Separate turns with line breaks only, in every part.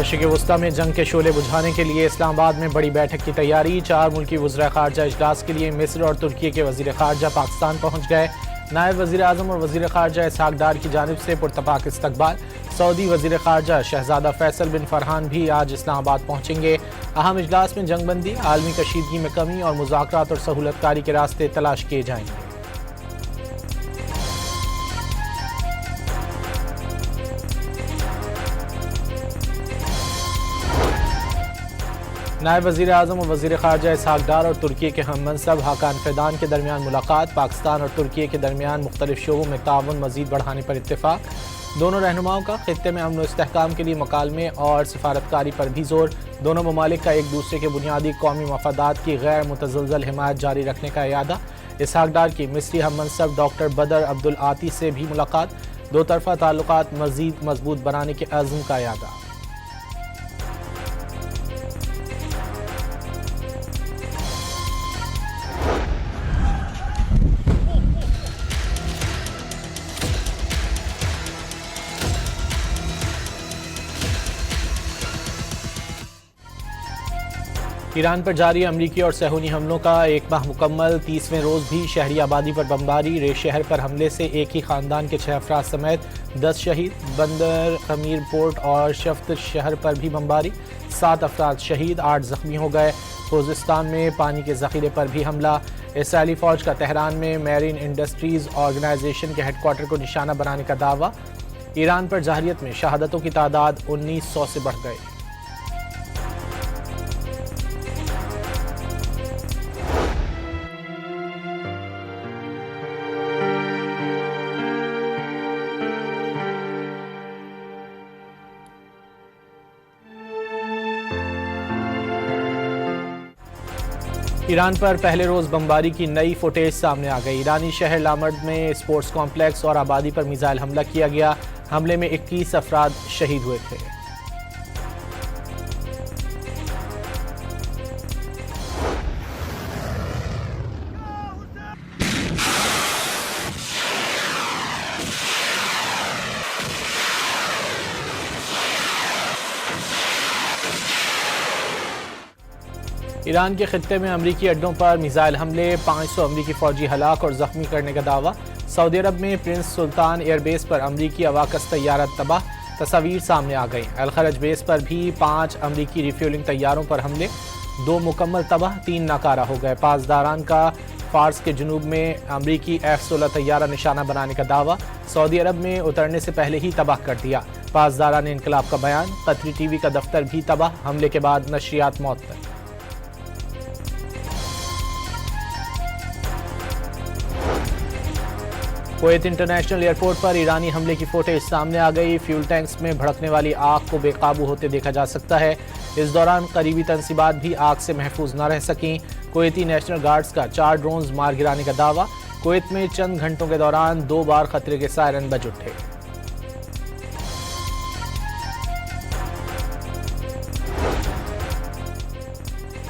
मशरिक़ वस्ता में जंग के शोले बुझाने के लिए इस्लामाबाद में बड़ी बैठक की तैयारी। 4 मुल्की वज़ीर ख़ारजा इजलास के लिए मिस्र और तुर्की के वज़ीर ख़ारजा पाकिस्तान पहुँच गए। नायब वज़ीर आज़म और वज़ीर ख़ारजा इसहाक़ डार की जानिब से पुरतपाक इस्तक़बाल। सऊदी वज़ीर ख़ारजा शहज़ादा फैसल बिन फरहान भी आज इस्लामाबाद पहुँचेंगे। अहम इजलास में जंगबंदी, आलमी कशीदगी में कमी और मुज़ाकरात और सहूलतकारी के रास्ते तलाश किए जाएंगे। नायब वज़ीर आज़म और वज़ीर ख़ारजा इसहाक़ डार और तुर्की के हम मनसब हाकान फ़ैदान के दरमियान मुलाकात। पाकिस्तान और तुर्की के दरमियान मुख्तलिफ शोबों में ताउन मज़ीद बढ़ाने पर इत्तेफ़ाक। दोनों रहनुमाओं का ख़ित्ते में अमन व इस्तेहकाम के लिए मकालमे और सफारतकारी पर भी जोर। दोनों ममालिक का एक दूसरे के बुनियादी कौमी मफादात की गैर मुतज़लज़ल हिमायत जारी रखने का इरादा। इसहाक़ डार की मिस्री हम मनसब डॉक्टर बदर अब्दुल आती से भी मुलाकात। दो तरफ़ा ताल्लुकात मज़ीद मजबूत बनाने के अज़्म का इरादा। ईरान पर जारी अमरीकी और सहूनी हमलों का एक माह मुकम्मल। 30वें रोज़ भी शहरी आबादी पर बमबारी। रेश शहर पर हमले से एक ही ख़ानदान के 6 अफराद समेत 10 शहीद। बंदर खमीर पोर्ट और शफ्त शहर पर भी बमबारी। 7 अफराद शहीद, 8 ज़ख्मी हो गए। खुज़िस्तान में पानी के ज़ख़ीरे पर भी हमला। इसराइली फ़ौज का तेहरान में मैरीन इंडस्ट्रीज़ ऑर्गेनाइजेशन के हेडक्वार्टर को निशाना बनाने का दावा। ईरान पर जहरियत में शहादतों की तादाद 1900 से बढ़ गई। ईरान पर पहले रोज़ बमबारी की नई फुटेज सामने आ गई। ईरानी शहर लामर्ड में स्पोर्ट्स कॉम्प्लेक्स और आबादी पर मिसाइल हमला किया गया। हमले में 21 अफराद शहीद हुए थे। ईरान के खित्ते में अमरीकी अड्डों पर मिसाइल हमले। 500 अमरीकी फ़ौजी हलाक और ज़ख्मी करने का दावा। सऊदी अरब में प्रिंस सुल्तान एयरबेस पर अमरीकी अवाकस तैयारा तबाह। तस्वीर सामने आ गई। अल-खरज बेस पर भी 5 अमरीकी रिफ्यूलिंग तैयारों पर हमले। 2 मुकम्मल तबाह, 3 नाकारा हो गए। पासदारान का फ़ार्स के जुनूब में अमरीकी F-16 तैयारा निशाना बनाने का दावा। सऊदी अरब में उतरने से पहले ही तबाह कर दिया। पासदारान इनकलाब का बयान। कतरी टीवी का दफ्तर भी तबाह। हमले के बाद नशरियात मौत। कुवैत इंटरनेशनल एयरपोर्ट पर ईरानी हमले की फुटेज सामने आ गई। फ्यूल टैंक्स में भड़कने वाली आग को बेकाबू होते देखा जा सकता है। इस दौरान करीबी तंसीबात भी आग से महफूज न रह सकीं। कुवैती नेशनल गार्ड्स का 4 ड्रोन्स मार गिराने का दावा। कुवैत में चंद घंटों के दौरान 2 बार खतरे के सायरन बज उठे।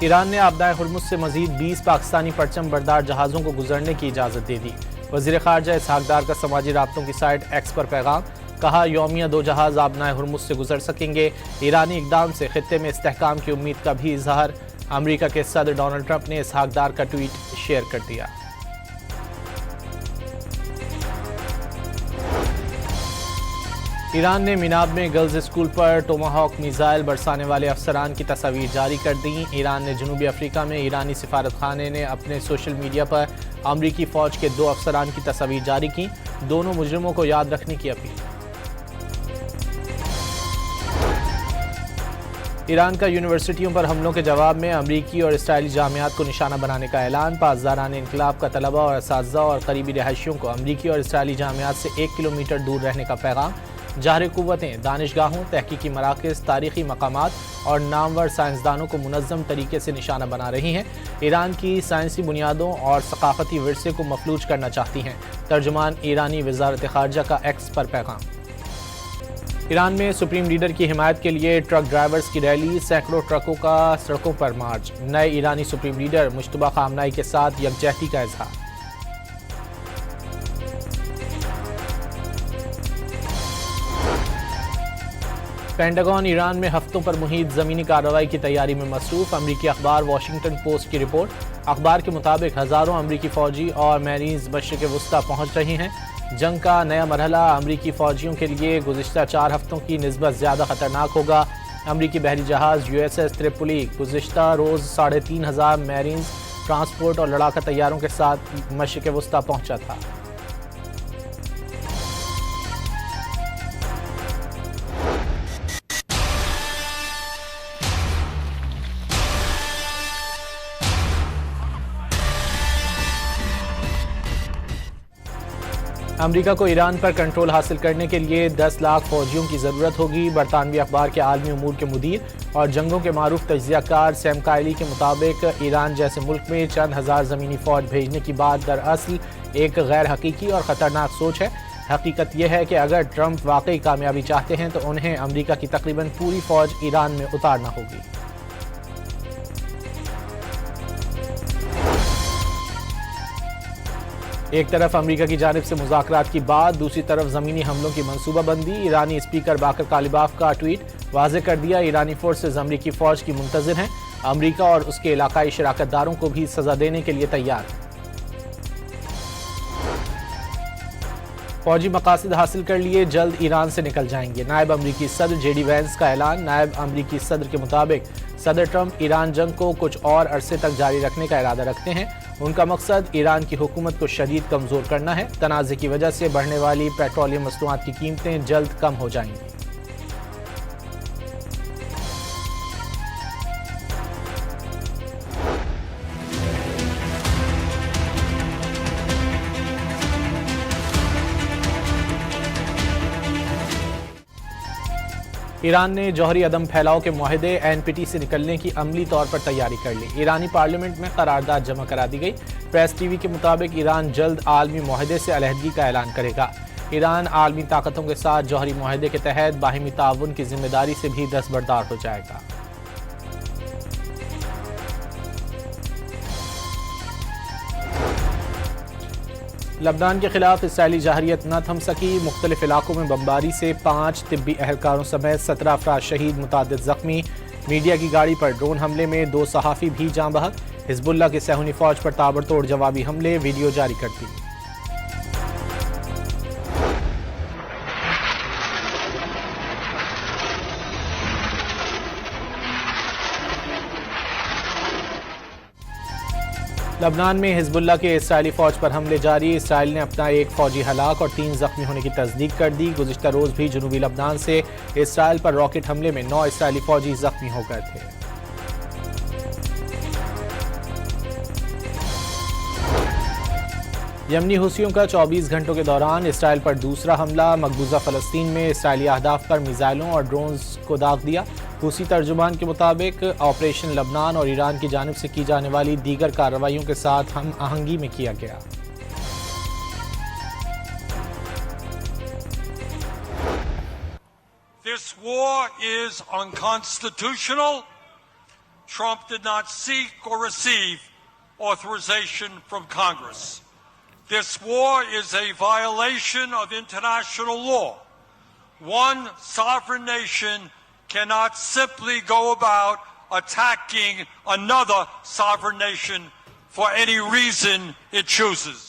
ईरान ने आबदाए हुर्मुज़ से मजीद 20 पाकिस्तानी परचम बरदार जहाज़ों को गुजरने की इजाज़त दे दी। वज़ीर ख़ारजा इसहाक़ डार का समाजी राब्तों की साइट एक्स पर पैगाम। कहा, यौमिया 2 जहाज़ आबदाए हुर्मुज़ से गुजर सकेंगे। ईरानी इक़दाम से खित्ते में इस्तेहकाम की उम्मीद का भी इजहार। अमरीका के सदर डोनाल्ड ट्रंप ने इसहाक़ डार का ट्वीट शेयर कर दिया। ईरान ने मिनाब में गर्ल्स स्कूल पर टोमाहॉक मिसाइल बरसाने वाले अफसरान की तस्वीर जारी कर दी। ईरान ने जनूबी अफ्रीका में ईरानी सिफारतखाने ने अपने सोशल मीडिया पर अमरीकी फ़ौज के 2 अफसरान की तस्वीर जारी की। दोनों मुजरिमों को याद रखने की अपील। ईरान का यूनिवर्सिटियों पर हमलों के जवाब में अमरीकी और इसराइली जामियात को निशाना बनाने का ऐलान। पासदारान इनकलाब का तलबा और असातिज़ा और करीबी रिहायशियों को अमरीकी और इसराइली जामियात से 1 किलोमीटर दूर रहने का पैगाम। जाहिर कुव्वतें दानिशगाहों, तहकीकी मराकज़, तारीख़ी मकामात और नामवर साइंसदानों को मुनज़्ज़म तरीके से निशाना बना रही हैं। ईरान की साइंसी बुनियादों और सकाफ़ती विरसे को मफलूज करना चाहती हैं। तर्जुमान ईरानी वज़ारत ख़ारजा का एक्स पर पैगाम। ईरान में सुप्रीम लीडर की हिमायत के लिए ट्रक ड्राइवर्स की रैली। सैकड़ों ट्रकों का सड़कों पर मार्च। नए ईरानी सुप्रीम लीडर मुश्तबा खामनाई के साथ यकजहती का इजहार। पेंटागन ईरान में हफ्तों पर मुहित ज़मीनी कार्रवाई की तैयारी में मसरूफ। अमरीकी अखबार वाशिंगटन पोस्ट की रिपोर्ट। अखबार के मुताबिक हज़ारों अमरीकी फ़ौजी और मैरीन्स मशरिक़ वुस्ता पहुँच रही हैं। जंग का नया मरहला अमरीकी फ़ौजियों के लिए गुज़िश्ता 4 हफ्तों की निस्बत ज़्यादा ख़तरनाक होगा। अमरीकी बहरी जहाज़ USS त्रिपोली गुज़िश्ता रोज़ 3500 मैरीन्स, ट्रांसपोर्ट और लड़ाका तैयारों के साथ मशरिक़ वुस्ता पहुँचा था। अमरीका को ईरान पर कंट्रोल हासिल करने के लिए 10 लाख फौजियों की ज़रूरत होगी। बरतानवी अखबार के आलमी उमूर के मुदीर और जंगों के मारूफ तज्ज़ियाकार सैम कायली के मुताबिक ईरान जैसे मुल्क में चंद हज़ार ज़मीनी फ़ौज भेजने की बात दरअसल एक गैर हकीकी और ख़तरनाक सोच है। हकीकत यह है कि अगर ट्रंप वाकई कामयाबी चाहते हैं तो उन्हें अमरीका की तकरीबन पूरी फ़ौज ईरान में उतारना होगी। एक तरफ अमेरिका की जानिब से मुज़ाकरात की बात, दूसरी तरफ ज़मीनी हमलों की मनसूबाबंदी। ईरानी स्पीकर बाकर कालिबाफ का ट्वीट वाज़ेह कर दिया, ईरानी फोर्सेज अमरीकी फ़ौज की मुंतज़िर हैं। अमरीका और उसके इलाकाई शराकतदारों को भी सज़ा देने के लिए तैयार है। फौजी मकासद हासिल कर लिए, जल्द ईरान से निकल जाएंगे। नायब अमरीकी सदर JD वैंस का ऐलान। नायब अमरीकी सदर के मुताबिक सदर ट्रंप ईरान जंग को कुछ और अरसे तक जारी रखने का इरादा रखते हैं। उनका मकसद ईरान की हुकूमत को शदीद कमज़ोर करना है। तनाज़े की वजह से बढ़ने वाली पेट्रोलियम मसनूआत की कीमतें जल्द कम हो जाएंगी। ईरान ने जौहरी अदम फैलाव के मुआहदे NPT से निकलने की अमली तौर पर तैयारी कर ली। ईरानी पार्लियामेंट में करारदाद जमा करा दी गई। प्रेस TV के मुताबिक ईरान जल्द आलमी मुआहदे से अलहदगी का ऐलान करेगा। ईरान आलमी ताकतों के साथ जौहरी मुआहदे के तहत बाहिमी ताउन की जिम्मेदारी से भी दस्तबरदार हो जाएगा। लबनान के खिलाफ इसराइली जहरियत न थम सकी। मुख्तलिफ इलाकों में बमबारी से 5 तिब्बी एहलकारों समेत 17 अफराद शहीद, मुतादिद जख्मी। मीडिया की गाड़ी पर ड्रोन हमले में 2 सहाफ़ी भी जाँ बहक। हिजबुल्लाह की सहूनी फौज पर ताबड़तोड़ जवाबी हमले, वीडियो जारी कर दी। लबनान में हिजबुल्लाह के इसराइली फौज पर हमले जारी। इसराइल ने अपना एक फौजी हलाक और 3 जख्मी होने की तस्दीक कर दी। गुज़िश्ता रोज़ भी जनूबी लबनान से इसराइल पर रॉकेट हमले में 9 इसराइली फौजी जख्मी हो गए थे। यमनी हुसियों का 24 घंटों के दौरान इसराइल पर दूसरा हमला। मकबूजा फ़लस्तीन में इसराइली अहदाफ पर मिसाइलों और ड्रोन्स को दाग दिया। हुसी तर्जुमान के मुताबिक ऑपरेशन लबनान और ईरान की जानिब से की जाने वाली दीगर कार्रवाइयों के साथ हम आहंगी में किया गया।
This war is unconstitutional. Trump did not seek or receive authorization from Congress. This war is a violation of international law. One sovereign nation cannot simply go about attacking another sovereign nation for any reason it chooses.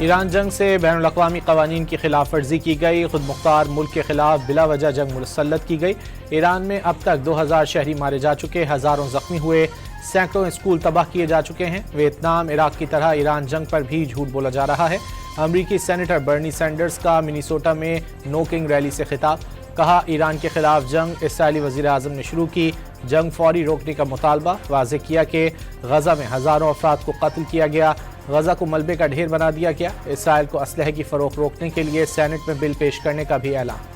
Iran जंग से बैनुल अक़वामी क़वानीन की खिलाफ वर्जी की गई। खुद मुख्तार मुल्क के खिलाफ बिला वजह जंग मुसल्लत की गई। ईरान में अब तक 2000 शहरी मारे जा चुके, हज़ारों जख्मी हुए, सैकड़ों स्कूल तबाह किए जा चुके हैं। वियतनाम, इराक की तरह ईरान जंग पर भी झूठ बोला जा रहा है। अमरीकी सेनेटर बर्नी सैंडर्स का मिनीसोटा में नो किंग रैली से खिताब। कहा, ईरान के खिलाफ जंग इसराइली वज़ीर आज़म ने शुरू की, जंग फौरी रोकने का मुतालबा। वाज़ेह किया कि गज़ा में हज़ारों अफराद को कत्ल किया गया, गज़ा को मलबे का ढेर बना दिया गया। इसराइल को असलहे की फ़रोख्त रोकने के लिए सेनेट में बिल पेश करने का भी ऐलान।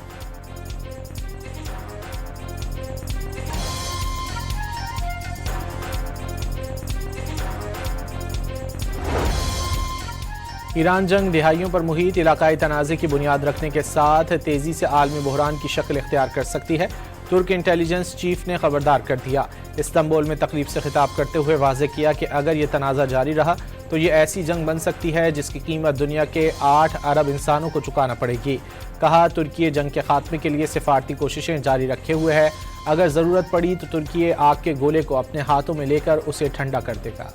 ईरान जंग दिहाइयों पर मुहित इलाकाई तनाज़े की बुनियाद रखने के साथ तेज़ी से आलमी बहरान की शक्ल इख्तियार कर सकती है। तुर्क इंटेलिजेंस चीफ ने खबरदार कर दिया। इस्तांबुल में तकरीब से खिताब करते हुए वाज़ेह किया कि अगर ये तनाज़ा जारी रहा तो ये ऐसी जंग बन सकती है जिसकी कीमत दुनिया के 8 अरब इंसानों को चुकाना पड़ेगी। कहा, तुर्की जंग के खात्मे के लिए सिफारती कोशिशें जारी रखे हुए है। अगर ज़रूरत पड़ी तो तुर्की आग के गोले को अपने हाथों में लेकर उसे ठंडा कर देगा।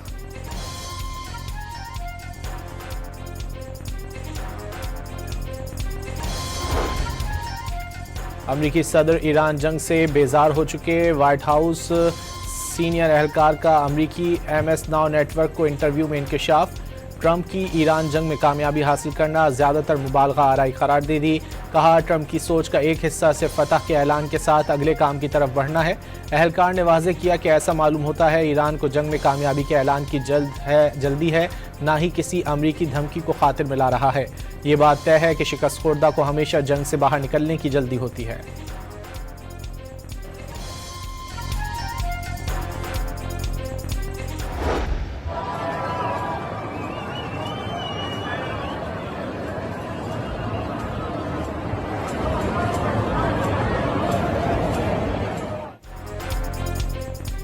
अमरीकी सदर ईरान जंग से बेजार हो चुके। व्हाइट हाउस सीनियर एहलकार का अमरीकी MS नाउ नेटवर्क को इंटरव्यू में इंकशाफ। ट्रंप की ईरान जंग में कामयाबी हासिल करना ज़्यादातर मुबालगा आराई करार दे दी। कहा, ट्रंप की सोच का एक हिस्सा सिर्फ फतह के ऐलान के साथ अगले काम की तरफ बढ़ना है। एहलकार ने वाज़ेह किया कि ऐसा मालूम होता है ईरान को जंग में कामयाबी के ऐलान की जल्दी है, ना ही किसी अमरीकी धमकी को खातिर मिला रहा है। ये बात तय है कि शिकस्त खुर्दा को हमेशा जंग से बाहर निकलने की जल्दी होती है।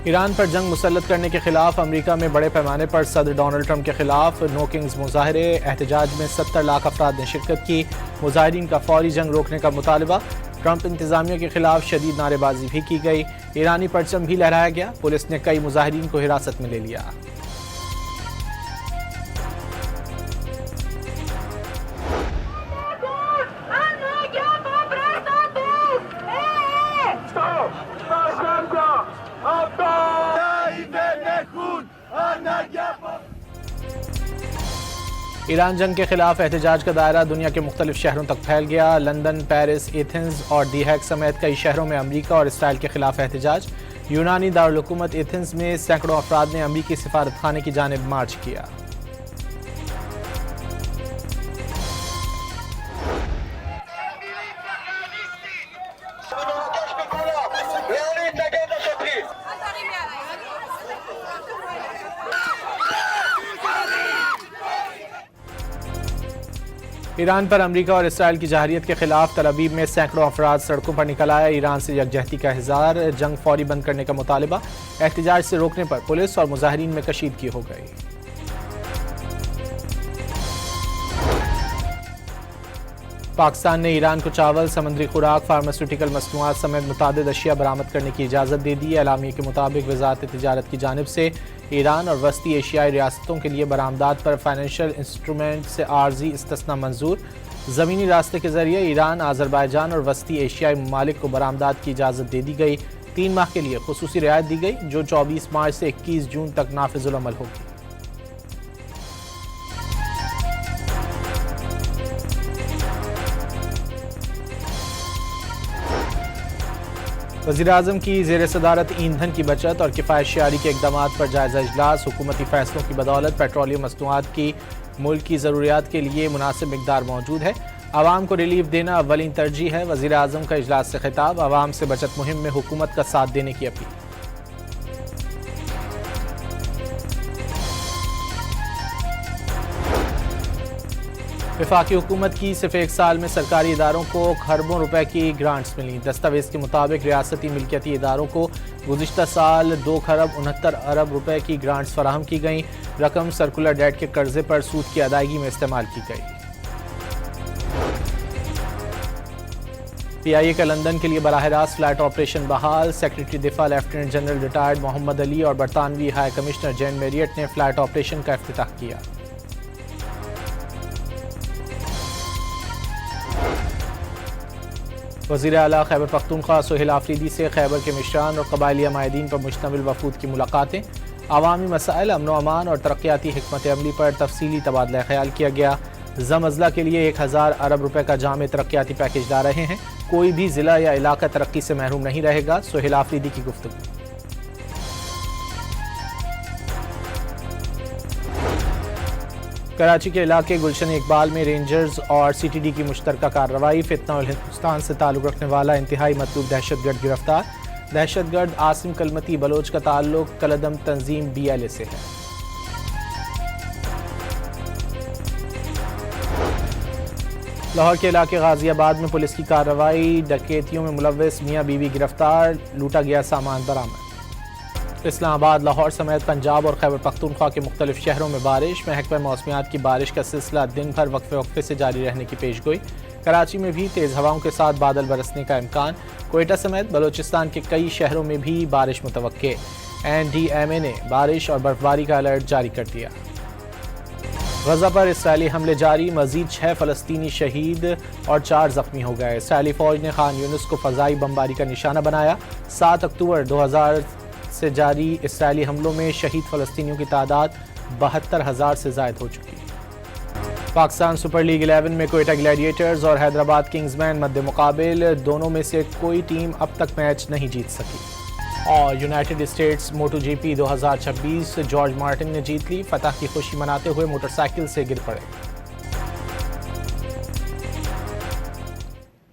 ईरान पर जंग मुसल्लत करने के खिलाफ अमेरिका में बड़े पैमाने पर सदर डोनाल्ड ट्रंप के खिलाफ नो किंग्स मुजाहरे। एहतजाज में 70 लाख अफराद ने शिरकत की। मुजाहिरीन का फौरी जंग रोकने का मुतालबा। ट्रंप इंतजामिया के खिलाफ शदीद नारेबाजी भी की गई। ईरानी परचम भी लहराया गया। पुलिस ने कई मुजाहिरीन को हिरासत में ले लिया। ईरान जंग के खिलाफ एहतजाज का दायरा दुनिया के मुख्तलिफ शहरों तक फैल गया। लंदन, पेरिस, एथेंस और दी हैग समेत कई शहरों में अमरीका और इसराइल के खिलाफ एहतजाज। यूनानी दारुल हुकूमत एथेंस में सैकड़ों अफराद ने अमरीकी सिफारत खाने की जानिब मार्च किया। ईरान पर अमरीका और इसराइल की जहरियत के खिलाफ तल अवीव में सैकड़ों अफराद सड़कों पर निकल आए। ईरान से यकजहती का इज़हार, जंग फौरी बंद करने का मुतालिबा। एहतजाज से रोकने पर पुलिस और मुजाहिरीन में कशीदगी हो गई। पाकिस्तान ने ईरान को चावल, समुद्री खुराक, फार्मास्यूटिकल मसनूआत समेत मुतादिद अशिया बरामद करने की इजाज़त दे दी। एलामिया के मुताबिक वज़ारत तिजारत की जानिब से ईरान और वस्ती एशियाई रियासतों के लिए बरामदात पर फाइनेंशियल इंस्ट्रूमेंट से आर्जी इस्तिस्ना मंजूर। ज़मीनी रास्ते के जरिए ईरान, आज़रबाईजान और वस्ती एशियाई ममालिक को बरामदात की इजाज़त दे दी गई। 3 माह के लिए खुसूसी रियायत दी गई, जो 24 मार्च से 21 जून तक नाफिजुल अमल होगी। वज़ीर-ए-आज़म की ज़ेर सदारत ईंधन की बचत और किफ़ायत शयारी के इक़दामात पर जायज़ा इजलास। हुकूमती फ़ैसलों की बदौलत पेट्रोलियम मसनूआत की मुल्क की ज़रूरियात के लिए मुनासिब मिक़दार मौजूद है। आवाम को रिलीफ देना अव्वलीन तरजीह है। वज़ीर-ए-आज़म का इजलास से खिताब। आवाम से बचत मुहिम में हुकूमत का साथ देने की अपील। वफाकी हुकूमत की सिर्फ 1 साल में सरकारी इदारों को खरबों रुपए की ग्रांट्स मिली। दस्तावेज के मुताबिक रियासती मिल्कियती इदारों को गुज़िश्ता साल 2 खरब 69 अरब रुपए की ग्रांट्स फराहम की गई। रकम सर्कुलर डेट के कर्जे पर सूद की अदायगी में इस्तेमाल की गई। PIA का लंदन के लिए बराह रास्त फ्लाइट ऑपरेशन बहाल। सेक्रेटरी दिफा lieutenant general retired Mohammad Ali और बरतानवी हाई कमिश्नर जैन मेरियट ने फ्लाइट ऑपरेशन का इफ्तिताह किया। वज़ीर आला खैबर पख्तूनख्वा सोहेल आफरीदी से खैबर के मिशरान और कबायली माहिदीन पर मुश्तमिल वफूद की मुलाकातें। अवामी मसाइल, अमन व अमान और तरक्याती हिकमत अमली पर तफसीली तबादला ख्याल किया गया। ज़म-अज़ला के लिए 1000 अरब रुपए का जामे तरक्याती पैकेज ला रहे हैं। कोई भी ज़िला या इलाका तरक्की से महरूम नहीं रहेगा। सोहेल आफरीदी की गुफ्तगू। कराची के इलाके गुलशन इकबाल में रेंजर्स और CTD की मुश्तरका कार्रवाई। फितना और हिंदुस्तान से ताल्लुक़ रखने वाला इंतहाई मतलूब दहशतगर्द गिरफ्तार। दहशतगर्द आसिम कलमती बलोच का ताल्लुक़ कलदम तंजीम BLA से है। लाहौर के इलाके गाजियाबाद में पुलिस की कार्रवाई। डकैतियों में मुलव्वस मियाँ बीवी गिरफ्तार। लूटा गया सामान बरामद। इस्लामाबाद, लाहौर समेत पंजाब और खैबर पख्तूनख्वा के मुख्तलिफ शहरों में बारिश। महकमा मौसमियात की बारिश का सिलसिला दिन भर वक्फे वक्फे से जारी रहने की पेशगोई। कराची में भी तेज़ हवाओं के साथ बादल बरसने का इम्कान। कोयटा समेत बलोचिस्तान के कई शहरों में भी बारिश मुतवक्के। NDMA ने बारिश और बर्फबारी का अलर्ट जारी कर दिया। गजा पर इसराइली हमले जारी, मजीद 6 फ़लस्तीनी शहीद और 4 जख्मी हो गए। इसराइली फ़ौज ने खान यूनिस को फ़ज़ाई बमबारी का निशाना बनाया। 7 अक्टूबर 2000 से जारी इसराइली हमलों में शहीद फ़लस्तीनियों की तादाद 72,000 से ज़ायद हो चुकी है। पाकिस्तान सुपर लीग 11 में कोयटा ग्लैडिएटर्स और हैदराबाद किंग्समैन मद्दे मुकाबिल। दोनों में से कोई टीम अब तक मैच नहीं जीत सकी। और United states MotoGP 2026 George Martin ने जीत ली। फतह की खुशी मनाते हुए मोटरसाइकिल से गिर पड़े।